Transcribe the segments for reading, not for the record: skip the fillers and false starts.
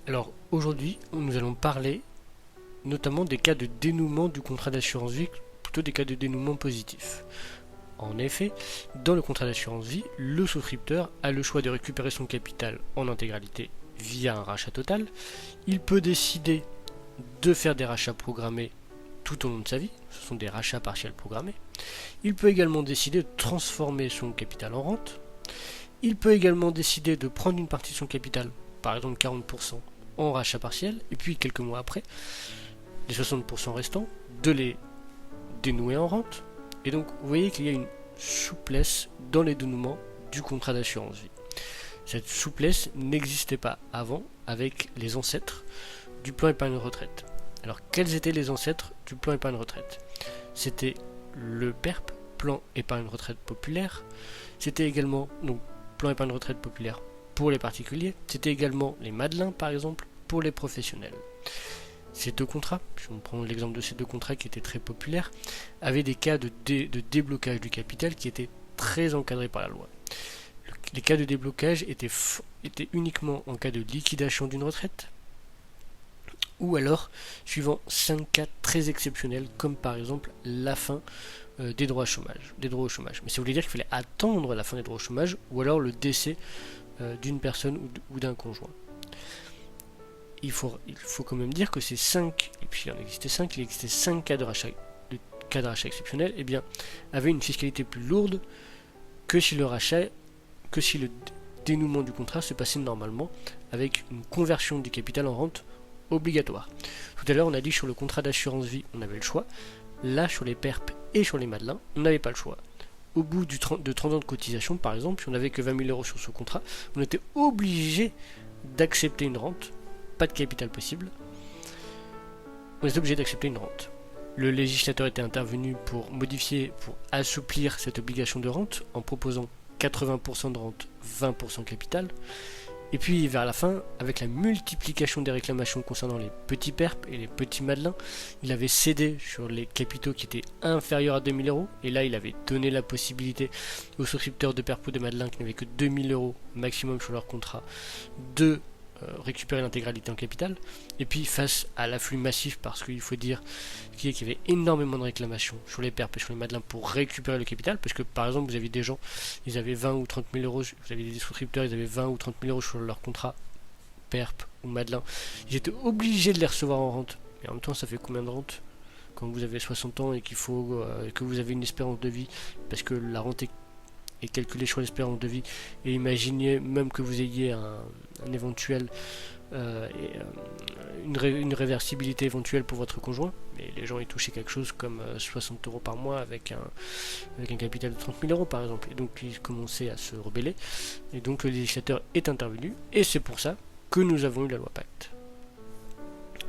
Alors aujourd'hui, nous allons parler notamment des cas de dénouement du contrat d'assurance vie, plutôt des cas de dénouement positif. En effet, dans le contrat d'assurance vie, le souscripteur a le choix de récupérer son capital en intégralité via un rachat total. Il peut décider de faire des rachats programmés tout au long de sa vie, ce sont des rachats partiels programmés. Il peut également décider de transformer son capital en rente. Il peut également décider de prendre une partie de son capital, par exemple 40%, en rachat partiel, et puis quelques mois après, les 60% restants, de les dénouer en rente. Et donc vous voyez qu'il y a une souplesse dans les dénouements du contrat d'assurance vie. Cette souplesse n'existait pas avant avec les ancêtres du plan épargne retraite. Alors quels étaient les ancêtres du plan épargne retraite? C'était le PERP, plan épargne retraite populaire. C'était également donc plan épargne retraite populaire pour les particuliers. C'était également les Madelins par exemple pour les professionnels. Ces deux contrats, je vais prendre l'exemple de ces deux contrats qui étaient très populaires, avaient des cas de déblocage du capital qui étaient très encadrés par la loi. Les cas de déblocage étaient uniquement en cas de liquidation d'une retraite, ou alors suivant 5 cas très exceptionnels, comme par exemple la fin des droits au chômage. Mais ça voulait dire qu'il fallait attendre la fin des droits au chômage, ou alors le décès d'une personne ou d'un conjoint. Il faut quand même dire que ces 5, et puis il en existait 5, il existait 5 cas de rachat exceptionnels, et bien, avaient une fiscalité plus lourde que si le dénouement du contrat se passait normalement avec une conversion du capital en rente obligatoire. Tout à l'heure, on a dit que sur le contrat d'assurance vie, on avait le choix. Là, sur les PERP et sur les Madelins, on n'avait pas le choix. Au bout de 30 ans de cotisation, par exemple, si on n'avait que 20 000 euros sur ce contrat, on était obligé d'accepter une rente. Pas de capital possible, on est obligé d'accepter une rente. Le législateur était intervenu pour modifier, pour assouplir cette obligation de rente en proposant 80% de rente, 20% capital. Et puis vers la fin, avec la multiplication des réclamations concernant les petits PERP et les petits Madelins, il avait cédé sur les capitaux qui étaient inférieurs à 2000 euros. Et là, il avait donné la possibilité aux souscripteurs de PERP ou de Madelins qui n'avaient que 2000 euros maximum sur leur contrat de récupérer l'intégralité en capital. Et puis face à l'afflux massif, parce qu'il faut dire qu'il y avait énormément de réclamations sur les PERP et sur les Madelins pour récupérer le capital, parce que par exemple vous avez des gens, ils avaient 20 ou 30 000 euros, vous avez des souscripteurs, ils avaient 20 ou 30 000 euros sur leur contrat PERP ou Madelin, ils étaient obligés de les recevoir en rente. Mais en même temps, ça fait combien de rente quand vous avez 60 ans et qu'il faut que vous avez une espérance de vie, parce que la rente est calculée sur l'espérance de vie, et imaginez même que vous ayez un éventuel une réversibilité éventuelle pour votre conjoint, mais les gens y touchaient quelque chose comme 60 euros par mois avec un capital de 30 000 euros par exemple, et donc ils commençaient à se rebeller, et donc le législateur est intervenu, et c'est pour ça que nous avons eu la loi Pacte.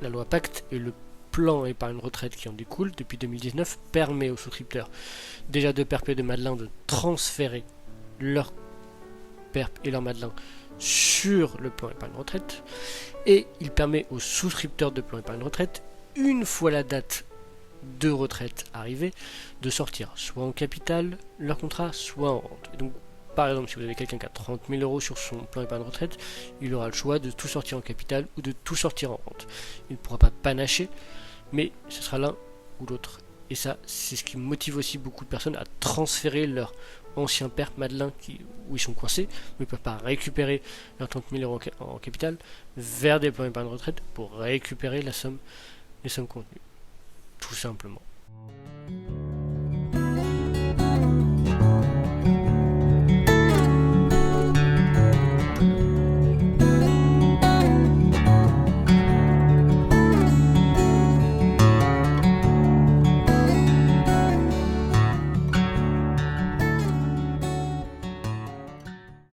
La loi Pacte et le plan épargne retraite qui en découle depuis 2019 permet aux souscripteurs déjà de PERP et de Madelin de transférer leur PERP et leur Madelin sur le plan épargne retraite, et il permet aux souscripteurs de plan épargne retraite, une fois la date de retraite arrivée, de sortir soit en capital leur contrat, soit en rente. Et donc par exemple, si vous avez quelqu'un qui a 30 000 euros sur son plan épargne retraite, il aura le choix de tout sortir en capital ou de tout sortir en rente. Il ne pourra pas panacher, mais ce sera l'un ou l'autre. Et ça, c'est ce qui motive aussi beaucoup de personnes à transférer leur ancien PERP Madelin où ils sont coincés, mais ils ne peuvent pas récupérer leurs 30 000 euros en capital vers des plans épargne retraite pour récupérer les sommes contenues. Tout simplement.